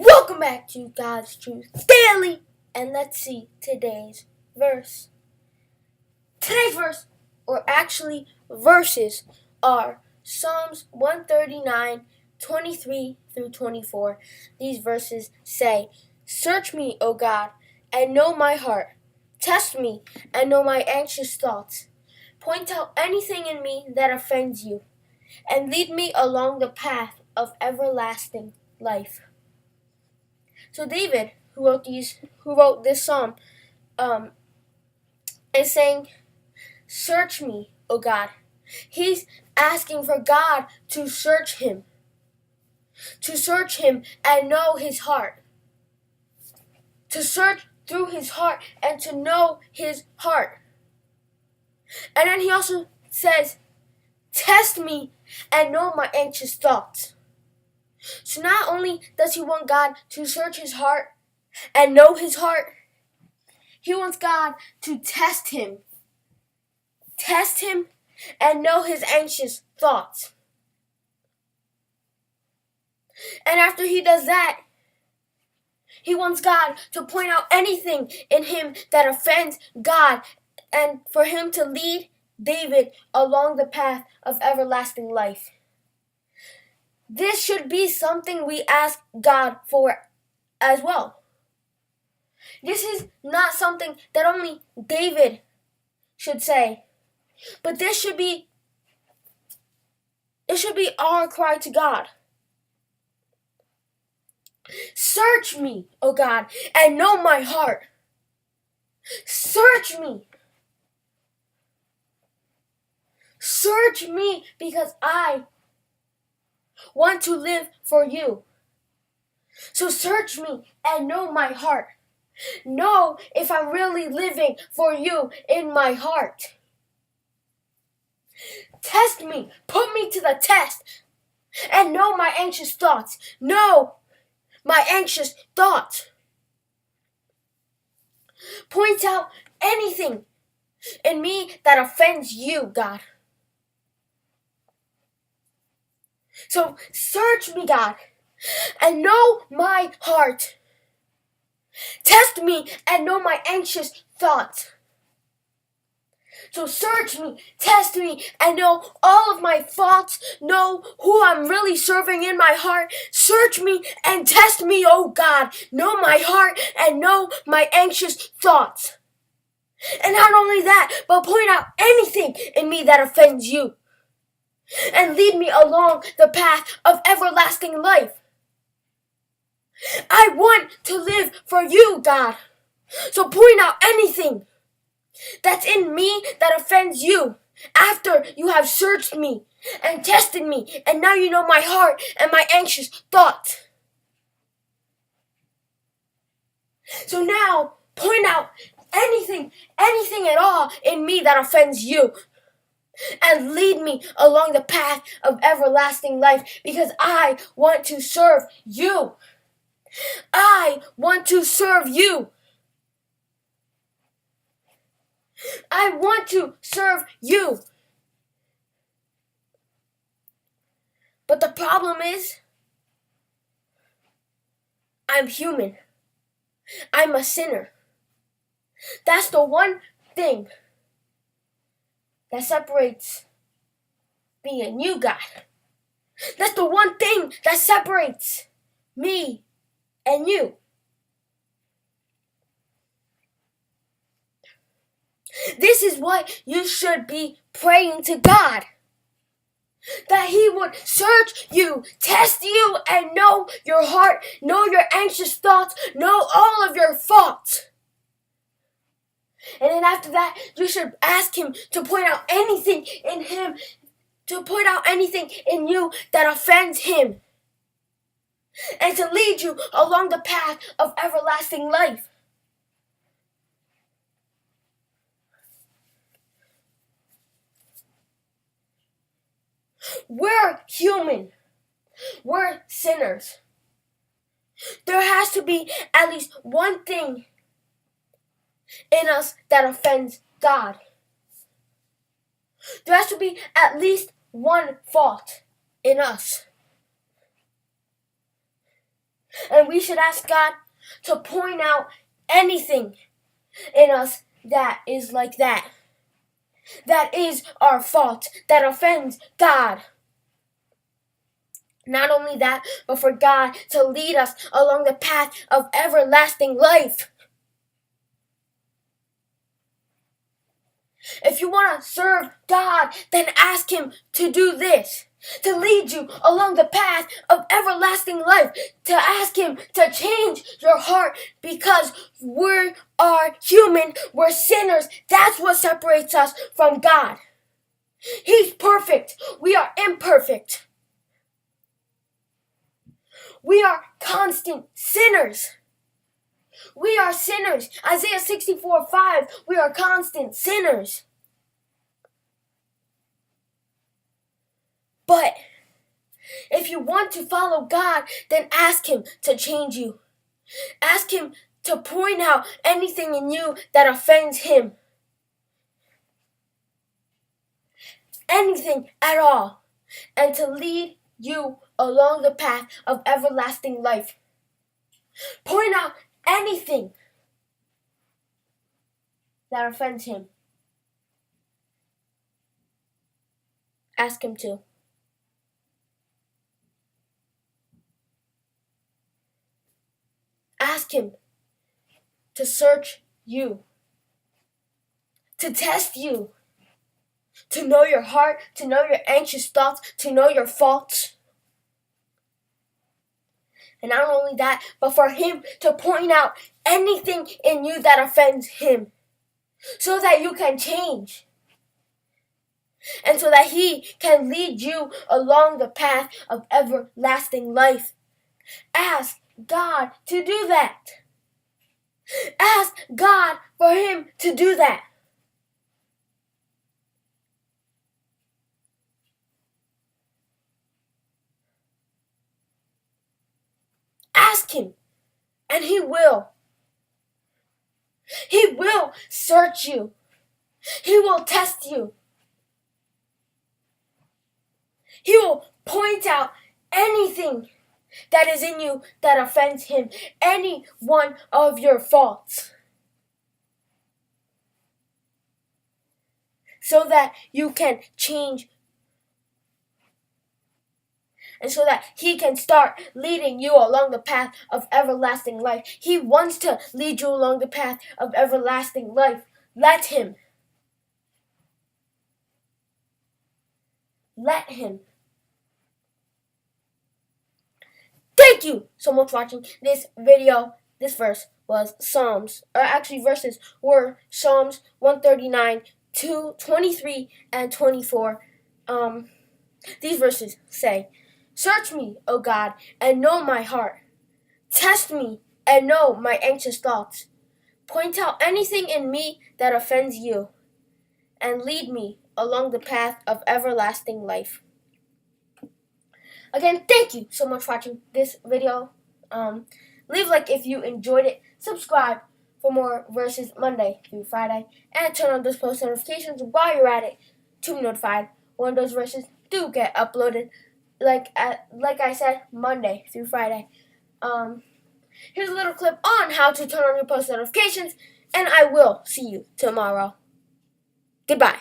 Welcome back to God's Truth Daily, and let's see today's verse. Today's verse, or actually verses, are Psalms 139, 23 through 24. These verses say, "Search me, O God, and know my heart. Test me and know my anxious thoughts. Point out anything in me that offends you, and lead me along the path of everlasting life." So David, who wrote this psalm, um, is saying, "Search me, O God." He's asking for God to search him and know his heart, to search through his heart and to know his heart. And then he also says, "Test me and know my anxious thoughts." So not only does he want God to search his heart and know his heart, he wants God to test him and know his anxious thoughts. And after he does that, he wants God to point out anything in him that offends God and for him to lead David along the path of everlasting life. This should be something we ask God for as well. This is not something that only David should say, but this should be our cry to God. Search me, O God, and know my heart. Search me. Search me because I want to live for you. So search me and know my heart. Know if I'm really living for you in my heart. Test me, put me to the test, and know my anxious thoughts. Know my anxious thoughts. Point out anything in me that offends you, God. So search me, God, and know my heart. Test me and know my anxious thoughts. So search me, test me, and know all of my thoughts. Know who I'm really serving in my heart. Search me and test me, oh God. Know my heart and know my anxious thoughts. And not only that, but point out anything in me that offends you. And lead me along the path of everlasting life. I want to live for you, God. So point out anything that's in me that offends you after you have searched me and tested me, and now you know my heart and my anxious thoughts. So now point out anything at all in me that offends you, and lead me along the path of everlasting life, because I want to serve you. I want to serve you. I want to serve you. But the problem is, I'm human. I'm a sinner. That's the one thing that separates me and you, God. That's the one thing that separates me and you. This is what you should be praying to God. That He would search you, test you, and know your heart, know your anxious thoughts, know all of your thoughts. And then after that, you should ask Him to point out anything in Him, to point out anything in you that offends Him, and to lead you along the path of everlasting life. We're human. We're sinners. There has to be at least one thing in us that offends God. There has to be at least one fault in us. And we should ask God to point out anything in us that is like that. That is our fault, that offends God. Not only that, but for God to lead us along the path of everlasting life. If you want to serve God, then ask Him to do this. To lead you along the path of everlasting life. To ask Him to change your heart, because we are human, we're sinners. That's what separates us from God. He's perfect. We are imperfect. We are constant sinners. We are sinners. Isaiah 64:5. We are constant sinners. But if you want to follow God, then ask Him to change you. Ask Him to point out anything in you that offends Him. Anything at all. And to lead you along the path of everlasting life. Point out anything that offends Him. Ask Him to. Ask Him to search you, to test you, to know your heart, to know your anxious thoughts, to know your faults. And not only that, but for Him to point out anything in you that offends Him, so that you can change. And so that He can lead you along the path of everlasting life. Ask God to do that. Ask God for Him to do that. Ask Him, and He will. He will search you. He will test you. He will point out anything that is in you that offends Him, any one of your faults, so that you can change, and so that He can start leading you along the path of everlasting life. He wants to lead you along the path of everlasting life. Let Him. Let Him. Thank you so much for watching this video. This verse was verses were Psalms 139, 2, 23, and 24. These verses say, "Search me, O God, and know my heart. Test me and know my anxious thoughts. Point out anything in me that offends you, and lead me along the path of everlasting life." Again, thank you so much for watching this video. Leave a like if you enjoyed it. Subscribe for more verses Monday through Friday. And turn on those post notifications while you're at it to be notified when those verses do get uploaded. Like I said, Monday through Friday. Here's a little clip on how to turn on your post notifications. And I will see you tomorrow. Goodbye.